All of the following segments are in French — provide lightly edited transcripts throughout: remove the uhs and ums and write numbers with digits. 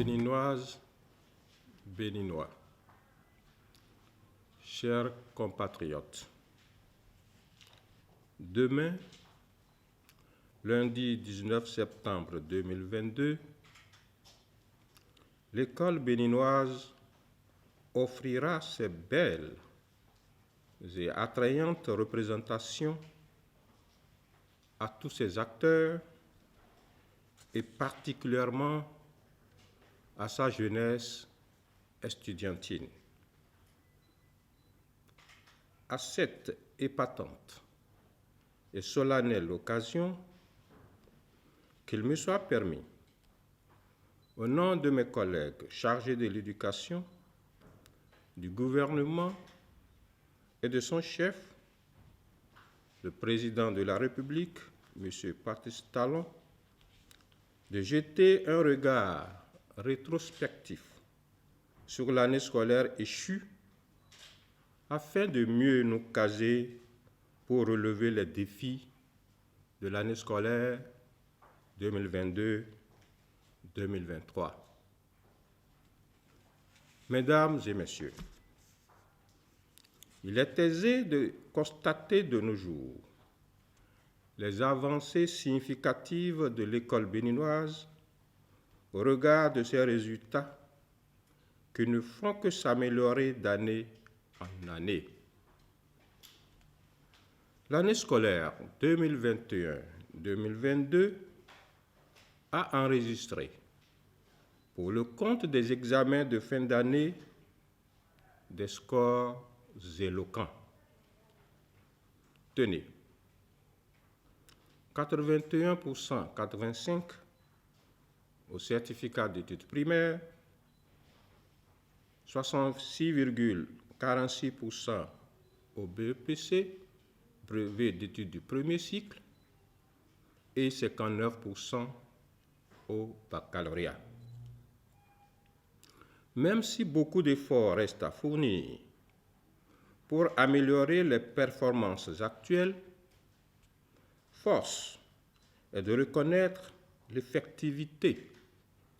Béninoises, Béninois, chers compatriotes, demain, lundi 19 septembre 2022, l'école béninoise offrira ses belles et attrayantes représentations à tous ses acteurs et particulièrement à sa jeunesse estudiantine. À cette épatante et solennelle occasion, qu'il me soit permis, au nom de mes collègues chargés de l'éducation, du gouvernement et de son chef, le président de la République, M. Patrice Talon, de jeter un regard rétrospectif sur l'année scolaire échue afin de mieux nous caser pour relever les défis de l'année scolaire 2022-2023. Mesdames et messieurs, il est aisé de constater de nos jours les avancées significatives de l'école béninoise au regard de ses résultats qui ne font que s'améliorer d'année en année. L'année scolaire 2021-2022 a enregistré, pour le compte des examens de fin d'année, des scores éloquents. Tenez, 81%, 85% au certificat d'études primaires, 66,46% au BEPC, brevet d'études du premier cycle, et 59% au baccalauréat. Même si beaucoup d'efforts restent à fournir pour améliorer les performances actuelles, force est de reconnaître l'effectivité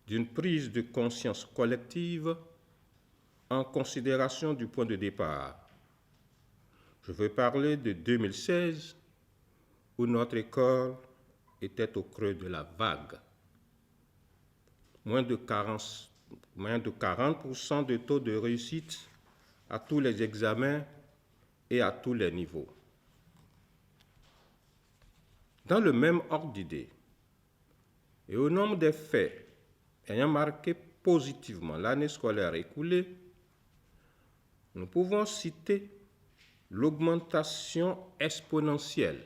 d'une prise de conscience collective en considération du point de départ. Je veux parler de 2016, où notre école était au creux de la vague. Moins de 40% de taux de réussite à tous les examens et à tous les niveaux. Dans le même ordre d'idées, et au nombre des faits ayant marqué positivement l'année scolaire écoulée, nous pouvons citer l'augmentation exponentielle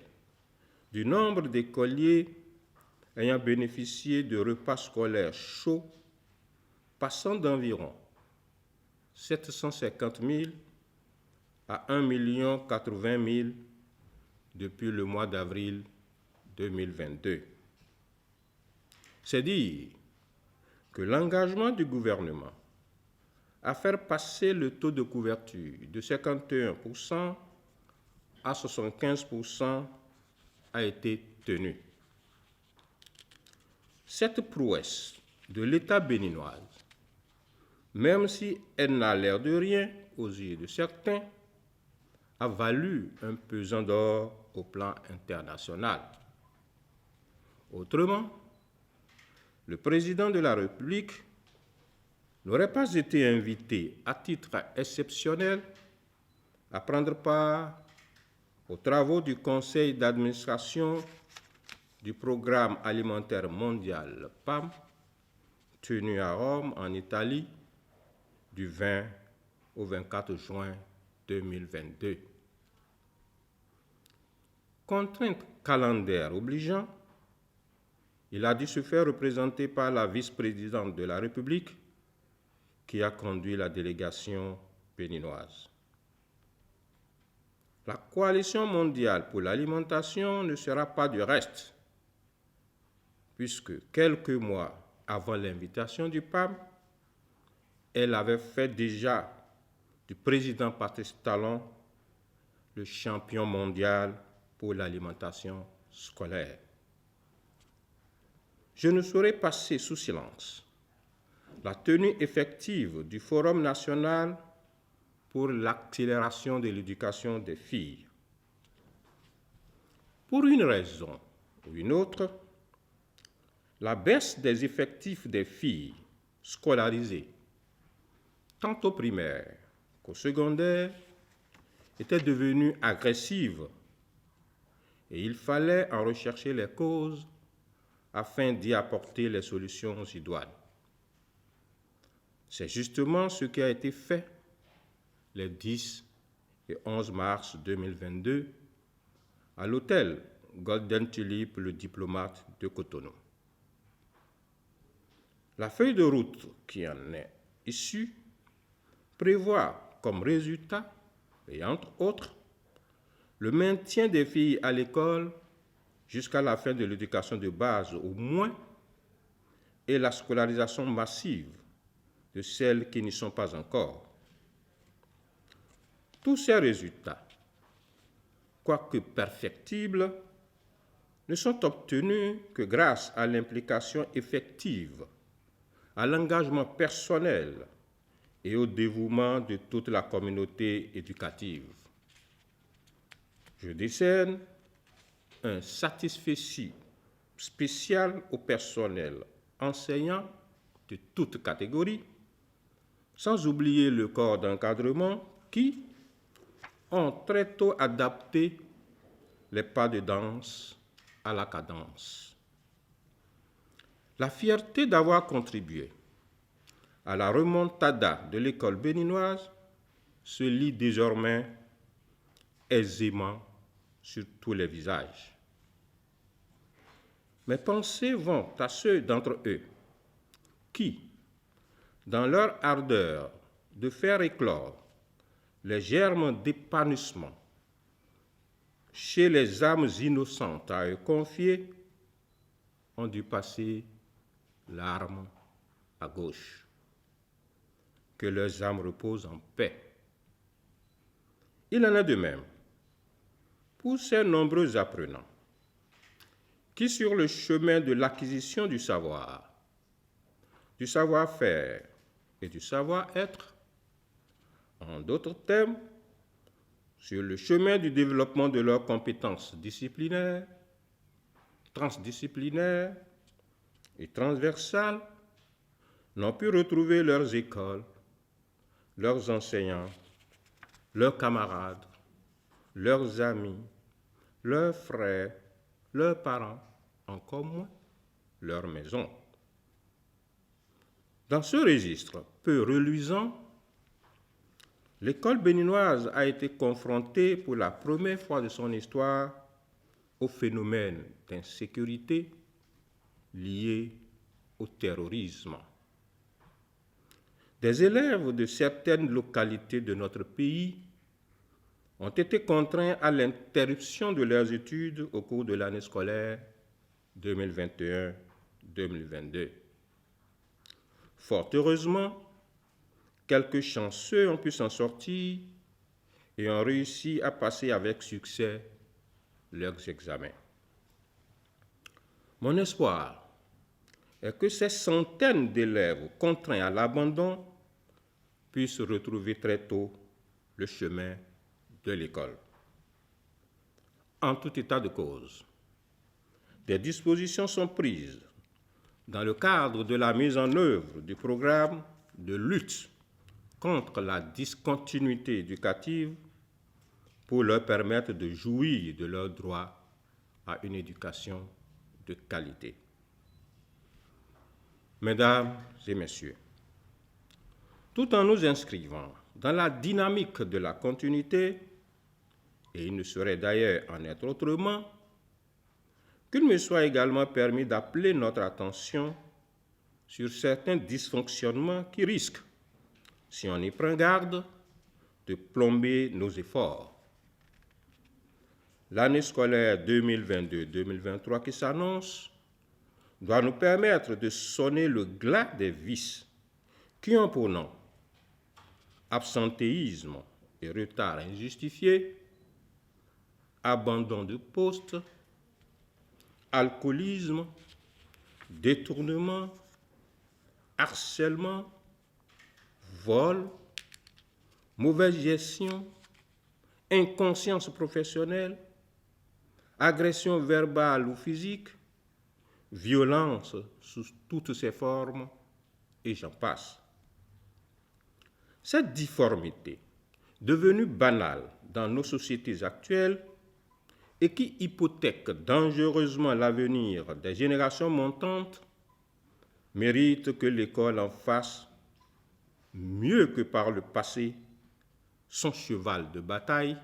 du nombre d'écoliers ayant bénéficié de repas scolaires chauds, passant d'environ 750 000 à 1 080 000 depuis le mois d'avril 2022. C'est dire que l'engagement du gouvernement à faire passer le taux de couverture de 51% à 75% a été tenu. Cette prouesse de l'État béninois, même si elle n'a l'air de rien aux yeux de certains, a valu un pesant d'or au plan international. Autrement, le président de la République n'aurait pas été invité à titre exceptionnel à prendre part aux travaux du conseil d'administration du Programme alimentaire mondial PAM, tenu à Rome, en Italie, du 20 au 24 juin 2022. Contrainte calendaire obligeant, il a dû se faire représenter par la vice-présidente de la République qui a conduit la délégation béninoise. La Coalition mondiale pour l'alimentation ne sera pas du reste, puisque quelques mois avant l'invitation du PAM, elle avait fait déjà du président Patrice Talon le champion mondial pour l'alimentation scolaire. Je ne saurais passer sous silence la tenue effective du Forum national pour l'accélération de l'éducation des filles. Pour une raison ou une autre, la baisse des effectifs des filles scolarisées, tant au primaire qu'au secondaire, était devenue agressive et il fallait en rechercher les causes afin d'y apporter les solutions idoines. C'est justement ce qui a été fait les 10 et 11 mars 2022 à l'hôtel Golden Tulip, le diplomate de Cotonou. La feuille de route qui en est issue prévoit comme résultat, et entre autres, le maintien des filles à l'école jusqu'à la fin de l'éducation de base au moins et la scolarisation massive de celles qui n'y sont pas encore. Tous ces résultats, quoique perfectibles, ne sont obtenus que grâce à l'implication effective, à l'engagement personnel et au dévouement de toute la communauté éducative. Je décerne un satisfecit spécial au personnel enseignant de toutes catégories, sans oublier le corps d'encadrement qui ont très tôt adapté les pas de danse à la cadence. La fierté d'avoir contribué à la remontada de l'école béninoise se lit désormais aisément sur tous les visages. Mes pensées vont à ceux d'entre eux qui, dans leur ardeur de faire éclore les germes d'épanouissement chez les âmes innocentes à eux confiées, ont dû passer l'arme à gauche. Que leurs âmes reposent en paix. Il en est de même pour ces nombreux apprenants qui, sur le chemin de l'acquisition du savoir-faire et du savoir-être, en d'autres termes, sur le chemin du développement de leurs compétences disciplinaires, transdisciplinaires et transversales, n'ont pu retrouver leurs écoles, leurs enseignants, leurs camarades, leurs amis, leurs frères, leurs parents, encore moins leur maison. Dans ce registre peu reluisant, l'école béninoise a été confrontée pour la première fois de son histoire au phénomène d'insécurité lié au terrorisme. Des élèves de certaines localités de notre pays ont été contraints à l'interruption de leurs études au cours de l'année scolaire 2021-2022. Fort heureusement, quelques chanceux ont pu s'en sortir et ont réussi à passer avec succès leurs examens. Mon espoir est que ces centaines d'élèves contraints à l'abandon puissent retrouver très tôt le chemin de l'école. En tout état de cause, des dispositions sont prises dans le cadre de la mise en œuvre du programme de lutte contre la discontinuité éducative pour leur permettre de jouir de leur droit à une éducation de qualité. Mesdames et messieurs, tout en nous inscrivant dans la dynamique de la continuité, et il ne saurait d'ailleurs en être autrement, qu'il me soit également permis d'appeler notre attention sur certains dysfonctionnements qui risquent, si on y prend garde, de plomber nos efforts. L'année scolaire 2022-2023 qui s'annonce doit nous permettre de sonner le glas des vices qui ont pour nom absentéisme et retard injustifié, abandon de poste, alcoolisme, détournement, harcèlement, vol, mauvaise gestion, inconscience professionnelle, agression verbale ou physique, violence sous toutes ses formes, et j'en passe. Cette difformité, devenue banale dans nos sociétés actuelles et qui hypothèque dangereusement l'avenir des générations montantes, mérite que l'école en fasse, mieux que par le passé, son cheval de bataille,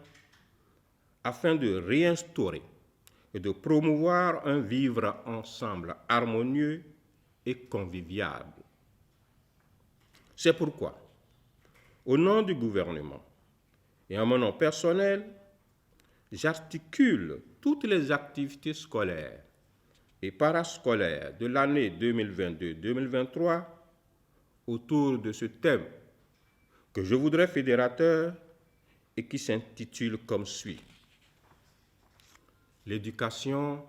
afin de réinstaurer et de promouvoir un vivre ensemble harmonieux et convivial. C'est pourquoi, au nom du gouvernement et en mon nom personnel, j'articule toutes les activités scolaires et parascolaires de l'année 2022-2023 autour de ce thème que je voudrais fédérateur et qui s'intitule comme suit. L'éducation,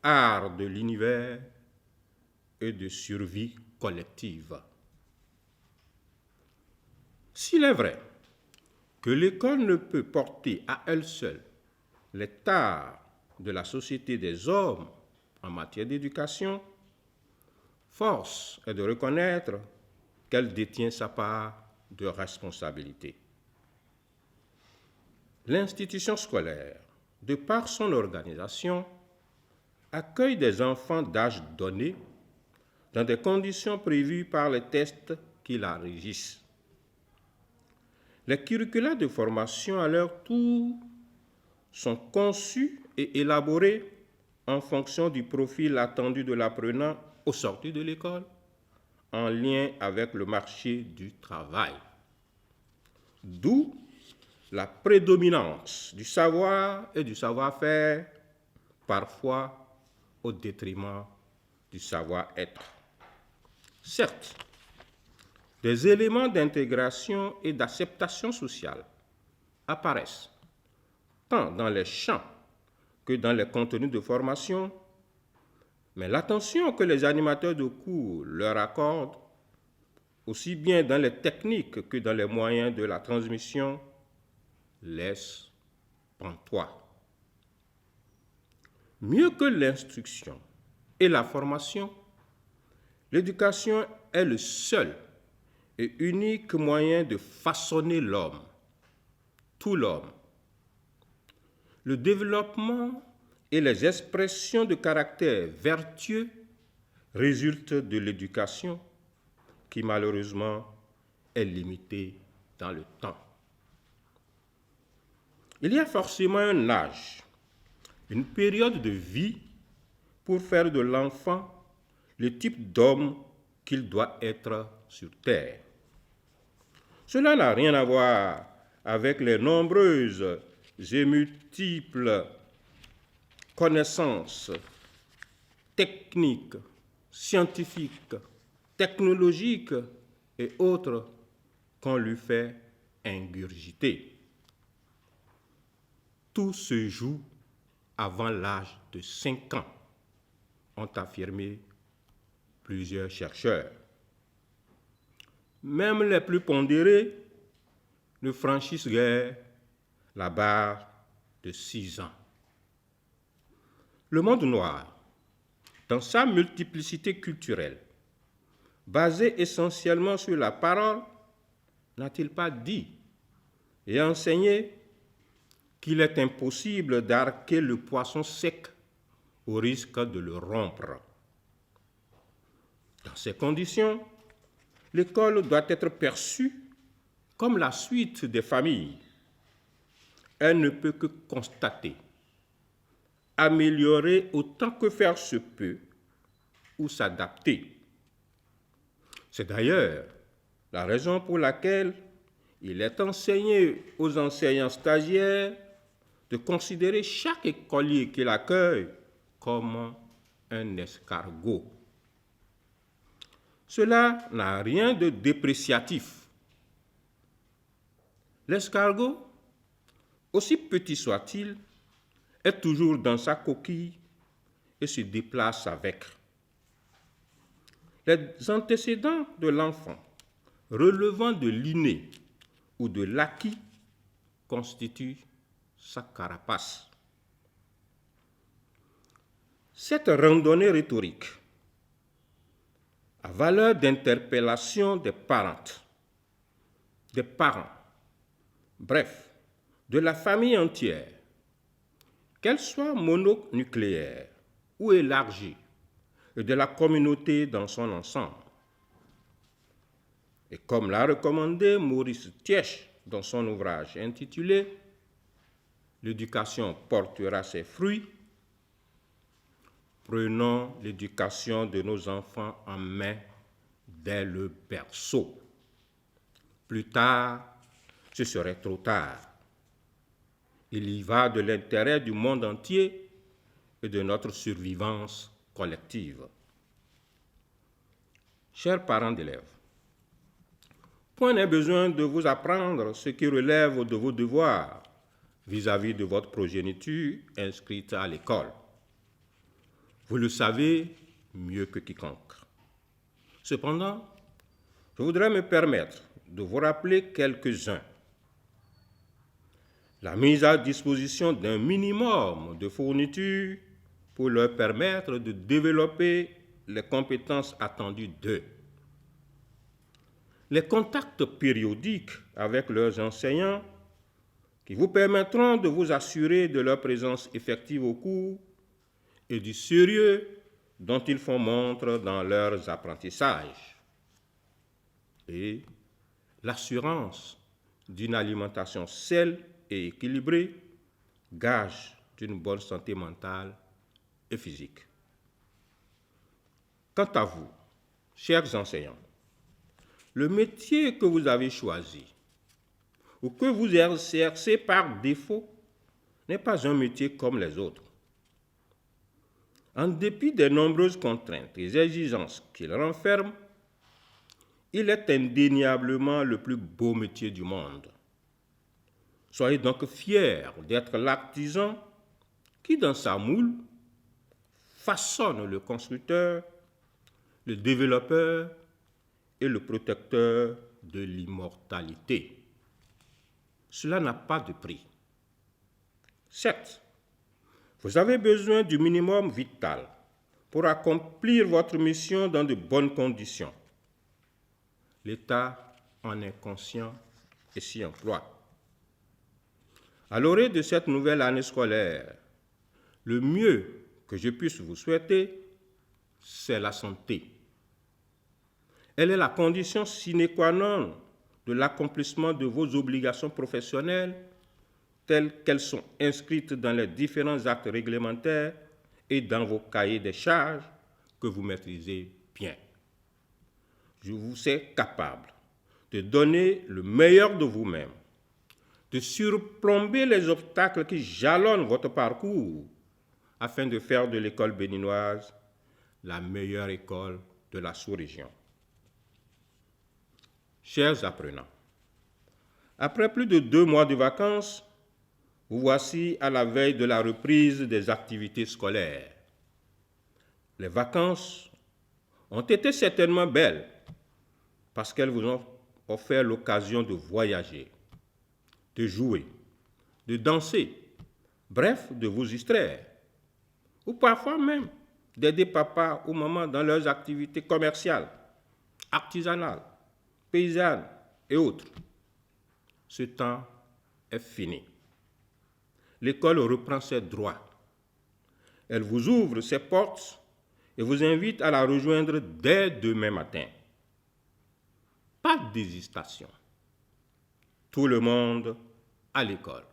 art de l'univers et de survie collective. S'il est vrai que l'école ne peut porter à elle seule les tares de la société des hommes en matière d'éducation, force est de reconnaître qu'elle détient sa part de responsabilité. L'institution scolaire, de par son organisation, accueille des enfants d'âge donné dans des conditions prévues par les tests qui la régissent. Les curricula de formation, à leur tour, sont conçus et élaborés en fonction du profil attendu de l'apprenant au sortir de l'école, en lien avec le marché du travail. D'où la prédominance du savoir et du savoir-faire, parfois au détriment du savoir-être. Certes, des éléments d'intégration et d'acceptation sociale apparaissent tant dans les champs que dans les contenus de formation, mais l'attention que les animateurs de cours leur accordent, aussi bien dans les techniques que dans les moyens de la transmission, laisse pantois. Mieux que l'instruction et la formation, l'éducation est le seul et unique moyen de façonner l'homme, tout l'homme. Le développement et les expressions de caractère vertueux résultent de l'éducation qui malheureusement est limitée dans le temps. Il y a forcément un âge, une période de vie pour faire de l'enfant le type d'homme qu'il doit être sur terre. Cela n'a rien à voir avec les nombreuses et multiples connaissances techniques, scientifiques, technologiques et autres qu'on lui fait ingurgiter. Tout se joue avant l'âge de 5 ans, ont affirmé plusieurs chercheurs. Même les plus pondérés ne franchissent guère la barre de 6 ans. Le monde noir, dans sa multiplicité culturelle, basée essentiellement sur la parole, n'a-t-il pas dit et enseigné qu'il est impossible d'arquer le poisson sec au risque de le rompre? Dans ces conditions, l'école doit être perçue comme la suite des familles. Elle ne peut que constater, améliorer autant que faire se peut ou s'adapter. C'est d'ailleurs la raison pour laquelle il est enseigné aux enseignants stagiaires de considérer chaque écolier qu'il accueille comme un escargot. Cela n'a rien de dépréciatif. L'escargot, aussi petit soit-il, est toujours dans sa coquille et se déplace avec. Les antécédents de l'enfant relevant de l'inné ou de l'acquis constituent sa carapace. Cette randonnée rhétorique a valeur d'interpellation des parents, bref, de la famille entière, qu'elle soit mononucléaire ou élargie, et de la communauté dans son ensemble. Et comme l'a recommandé Maurice Thiesch dans son ouvrage intitulé « L'éducation portera ses fruits », prenons l'éducation de nos enfants en main dès le berceau. Plus tard, ce serait trop tard. Il y va de l'intérêt du monde entier et de notre survivance collective. Chers parents d'élèves, point n'est besoin de vous apprendre ce qui relève de vos devoirs vis-à-vis de votre progéniture inscrite à l'école. Vous le savez mieux que quiconque. Cependant, je voudrais me permettre de vous rappeler quelques-uns. La mise à disposition d'un minimum de fournitures pour leur permettre de développer les compétences attendues d'eux. Les contacts périodiques avec leurs enseignants qui vous permettront de vous assurer de leur présence effective au cours et du sérieux dont ils font montre dans leurs apprentissages. Et l'assurance d'une alimentation saine et équilibrée, gage d'une bonne santé mentale et physique. Quant à vous, chers enseignants, le métier que vous avez choisi ou que vous exercez par défaut n'est pas un métier comme les autres. En dépit des nombreuses contraintes et exigences qu'il renferme, il est indéniablement le plus beau métier du monde. Soyez donc fiers d'être l'artisan qui, dans sa moule, façonne le constructeur, le développeur et le protecteur de l'immortalité. Cela n'a pas de prix. Certes, vous avez besoin du minimum vital pour accomplir votre mission dans de bonnes conditions. L'État en est conscient et s'y emploie. À l'orée de cette nouvelle année scolaire, le mieux que je puisse vous souhaiter, c'est la santé. Elle est la condition sine qua non de l'accomplissement de vos obligations professionnelles telles qu'elles sont inscrites dans les différents actes réglementaires et dans vos cahiers des charges que vous maîtrisez bien. Je vous sais capable de donner le meilleur de vous-même, de surplomber les obstacles qui jalonnent votre parcours afin de faire de l'école béninoise la meilleure école de la sous-région. Chers apprenants, après plus de 2 mois de vacances, vous voici à la veille de la reprise des activités scolaires. Les vacances ont été certainement belles parce qu'elles vous ont offert l'occasion de voyager, de jouer, de danser, bref, de vous distraire, ou parfois même d'aider papa ou maman dans leurs activités commerciales, artisanales, paysannes et autres. Ce temps est fini. L'école reprend ses droits. Elle vous ouvre ses portes et vous invite à la rejoindre dès demain matin. Pas d'hésitation. Tout le monde à l'école.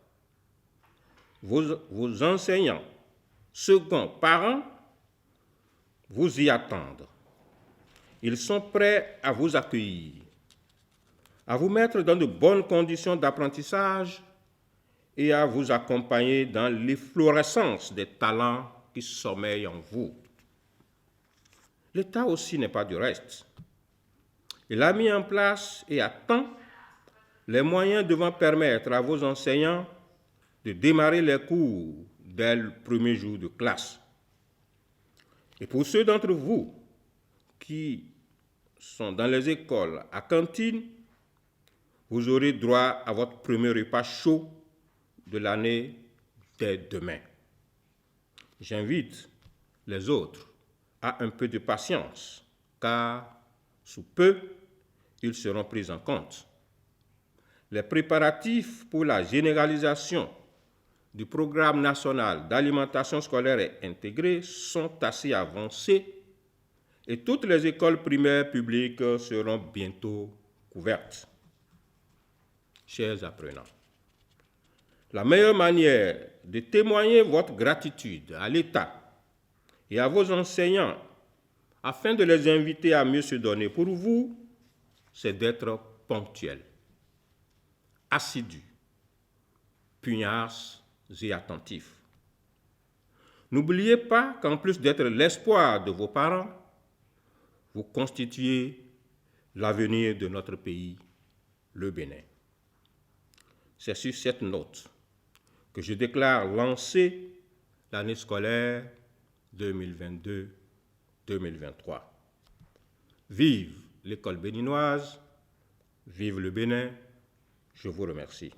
Vos enseignants, seconds, parents, vous y attendent. Ils sont prêts à vous accueillir, à vous mettre dans de bonnes conditions d'apprentissage et à vous accompagner dans l'efflorescence des talents qui sommeillent en vous. L'État aussi n'est pas du reste. Il a mis en place et à temps les moyens devant permettre à vos enseignants de démarrer les cours dès le premier jour de classe. Et pour ceux d'entre vous qui sont dans les écoles à cantine, vous aurez droit à votre premier repas chaud de l'année dès demain. J'invite les autres à un peu de patience, car sous peu, ils seront pris en compte. Les préparatifs pour la généralisation du programme national d'alimentation scolaire et intégrée sont assez avancés et toutes les écoles primaires publiques seront bientôt couvertes. Chers apprenants, la meilleure manière de témoigner votre gratitude à l'État et à vos enseignants afin de les inviter à mieux se donner pour vous, c'est d'être ponctuel, assidu, pugnace et attentif. N'oubliez pas qu'en plus d'être l'espoir de vos parents, vous constituez l'avenir de notre pays, le Bénin. C'est sur cette note que je déclare lancer l'année scolaire 2022-2023. Vive l'école béninoise, vive le Bénin, je vous remercie.